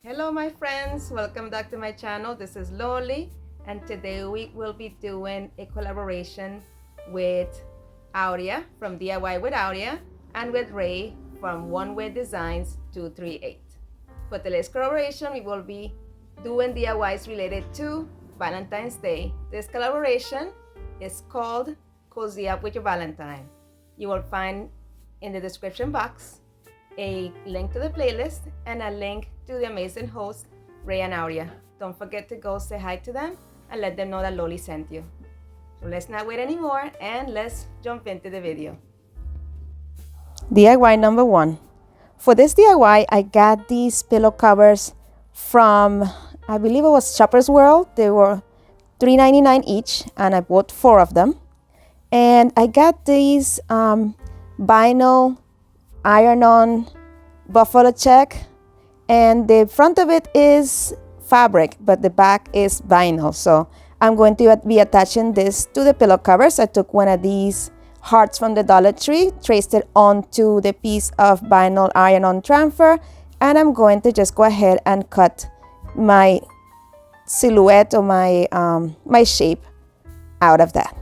Hello my friends, welcome back to my channel. This is Loli, and today we will be doing a collaboration with Aurea from DIY with Aurea and with Ray from Oneway Designs 238. For today's collaboration, we will be doing DIYs related to Valentine's Day. This collaboration is called Cozy Up with Your Valentine. You will find in the description box a link to the playlist and a link to the amazing hosts Ray and Aurea. Don't forget to go say hi to them and let them know that Loli sent you. So let's not wait anymore and let's jump into the video. DIY number 1. For this DIY, I got these pillow covers from, I believe it was Shoppers World. They were $3.99 each, and I bought 4 of them. And I got these vinyl iron-on buffalo check, and the front of it is fabric, but the back is vinyl. So I'm going to be attaching this to the pillow covers. I took one of these hearts from the DollarTree, traced it onto the piece of vinyl iron-on transfer, and I'm going to just go ahead and cut my silhouette or my shape out of that.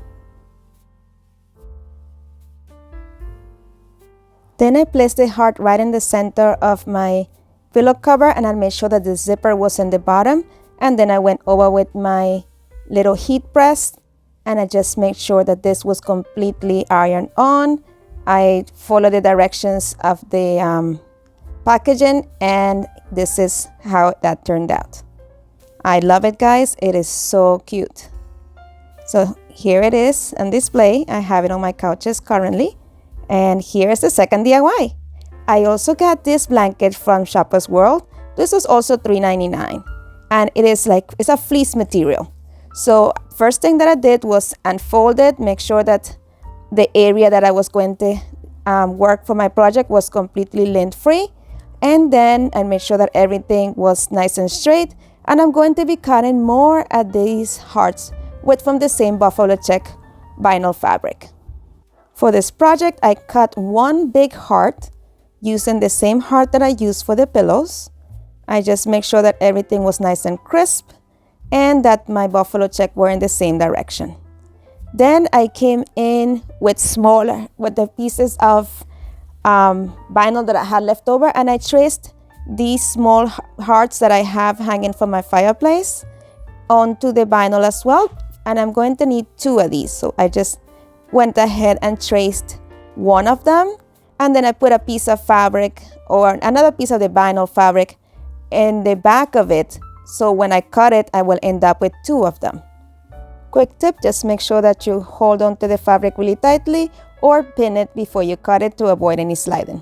Then I placed the heart right in the center of my pillow cover, and I made sure that the zipper was in the bottom. And then I went over with my little heat press, and I just made sure that this was completely ironed on. I followed the directions of the packaging, and this is how that turned out. I love it, guys. It is so cute. So here it is on display. I have it on my couches currently. And here is the second DIY. I also got this blanket from Shoppers World. This is also $3.99, and it's a fleece material. So first thing that I did was unfold it, make sure that the area that I was going to work for my project was completely lint free, and then I made sure that everything was nice and straight. And I'm going to be cutting more of these hearts from the same buffalo check vinyl fabric. For this project, I cut one big heart using the same heart that I used for the pillows. I just make sure that everything was nice and crisp and that my buffalo check were in the same direction. Then I came in with the pieces of vinyl that I had left over, and I traced these small hearts that I have hanging from my fireplace onto the vinyl as well. And I'm going to need 2 of these. So I just went ahead and traced one of them, and then I put a piece of fabric or another piece of the vinyl fabric in the back of it, so when I cut it I will end up with 2 of them. Quick tip, just make sure that you hold on to the fabric really tightly or pin it before you cut it to avoid any sliding.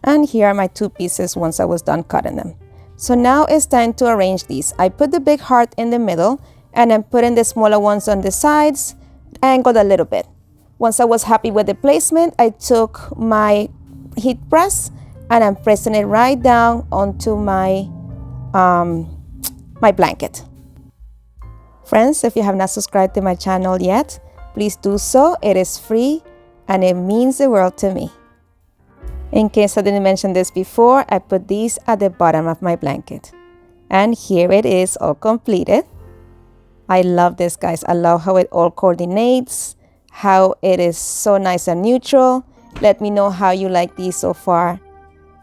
And here are my 2 pieces once I was done cutting them. So now it's time to arrange these. I put the big heart in the middle, and I'm putting the smaller ones on the sides, angled a little bit. Once I was happy with the placement, I took my heat press and I'm pressing it right down onto my blanket. Friends, if you have not subscribed to my channel yet, please do so. It is free and it means the world to me. In case I didn't mention this before, I put these at the bottom of my blanket. And here it is, all completed. I love this, guys. I love how it all coordinates, how it is so nice and neutral. Let me know how you like these so far.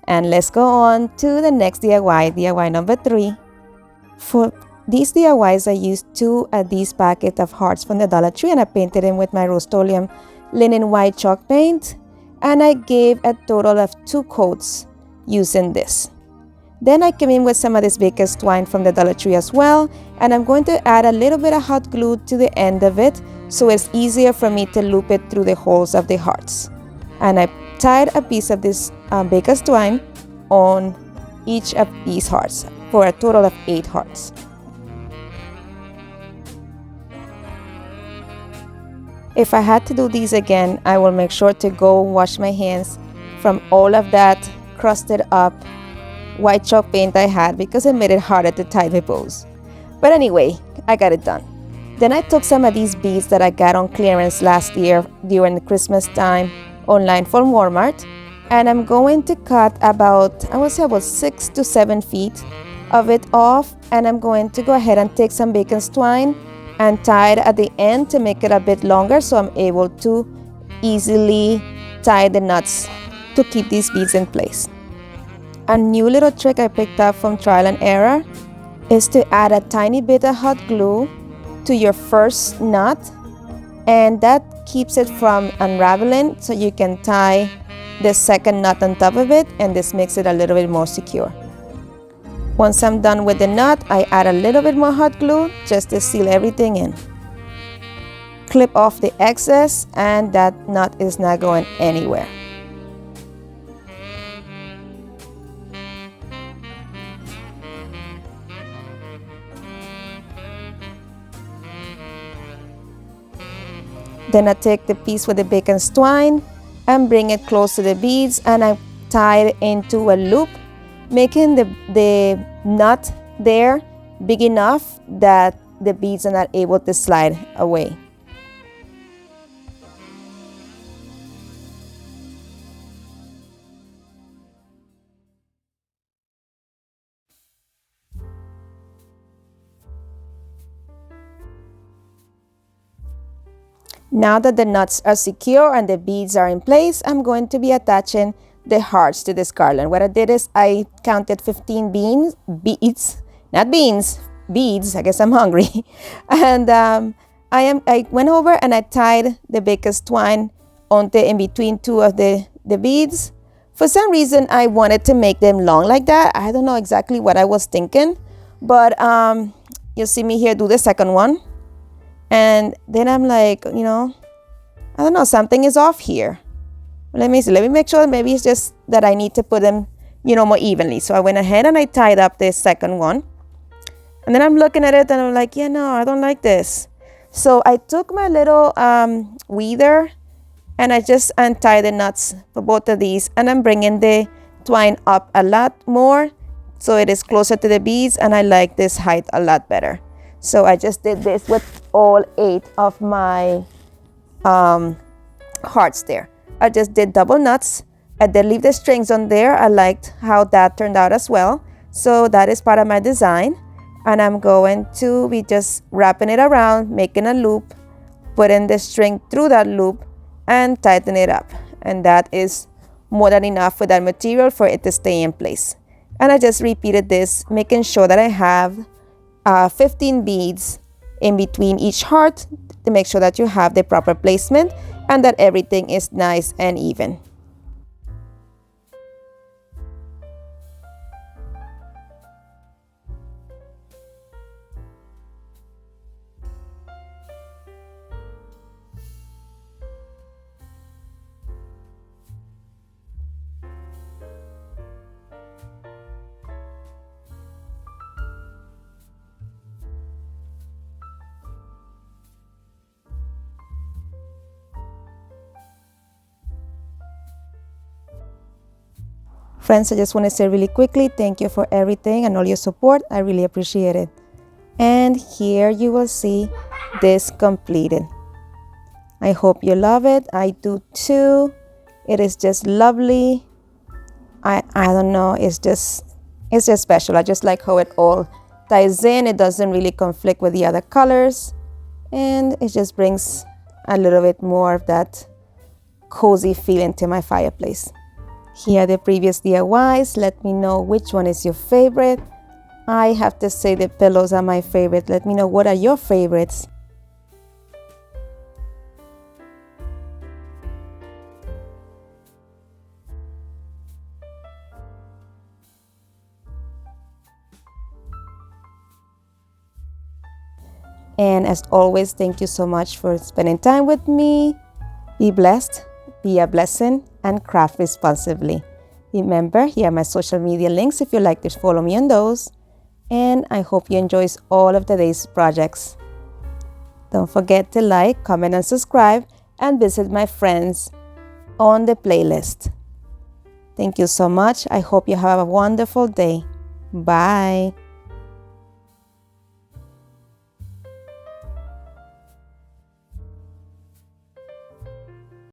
And let's go on to the next DIY, DIY number 3. For these DIYs, I used 2 of these packets of hearts from the DollarTree, and I painted them with my Rust-Oleum linen white chalk paint. And I gave a total of 2 coats using this. Then I came in with some of this baker's twine from the DollarTree as well, and I'm going to add a little bit of hot glue to the end of it so it's easier for me to loop it through the holes of the hearts. And I tied a piece of this baker's twine on each of these hearts for a total of 8 hearts. If I had to do these again, I will make sure to go wash my hands from all of that crusted up white chalk paint I had because it made it harder to tie the bows. But anyway, I got it done. Then I took some of these beads that I got on clearance last year during the Christmas time online from Walmart, and I'm going to cut about, I would say about 6 to 7 feet of it off, and I'm going to go ahead and take some bacon twine and tie it at the end to make it a bit longer so I'm able to easily tie the knots to keep these beads in place. A new little trick I picked up from trial and error is to add a tiny bit of hot glue to your first knot, and that keeps it from unraveling, so you can tie the second knot on top of it, and this makes it a little bit more secure. Once I'm done with the knot, I add a little bit more hot glue just to seal everything in. Clip off the excess, and that knot is not going anywhere. Then I take the piece with the bacon twine and bring it close to the beads, and I tie it into a loop, making the knot there big enough that the beads are not able to slide away. Now that the knots are secure and the beads are in place, I'm going to be attaching the hearts to this garland. What I did is I counted 15 beads, I guess I'm hungry. And I went over and I tied the baker's twine onto in between two of the beads. For some reason, I wanted to make them long like that. I don't know exactly what I was thinking, but you'll see me here do the second one. And then I'm like, I don't know, something is off here. Let me see. Let me make sure. Maybe it's just that I need to put them, more evenly. So I went ahead and I tied up the second one. And then I'm looking at it and I'm like, no, I don't like this. So I took my little weeder and I just untied the knots for both of these. And I'm bringing the twine up a lot more so it is closer to the beads. And I like this height a lot better. So I just did this with all 8 of my hearts there. I just did double knots. I did leave the strings on there. I liked how that turned out as well. So that is part of my design. And I'm going to be just wrapping it around, making a loop, putting the string through that loop and tighten it up. And that is more than enough for that material for it to stay in place. And I just repeated this, making sure that I have 15 beads in between each heart to make sure that you have the proper placement and that everything is nice and even. Friends, I just want to say really quickly, thank you for everything and all your support. I really appreciate it. And here you will see this completed. I hope you love it. I do too. It is just lovely. I don't know, it's just special. I just like how it all ties in. It doesn't really conflict with the other colors. And it just brings a little bit more of that cozy feeling to my fireplace. Here are the previous DIYs. Let me know which one is your favorite. I have to say the pillows are my favorite. Let me know what are your favorites. And as always, thank you so much for spending time with me. Be blessed, be a blessing, and craft responsibly. Remember, here are my social media links if you'd like to follow me on those. And I hope you enjoy all of today's projects. Don't forget to like, comment, and subscribe, and visit my friends on the playlist. Thank you so much. I hope you have a wonderful day. Bye.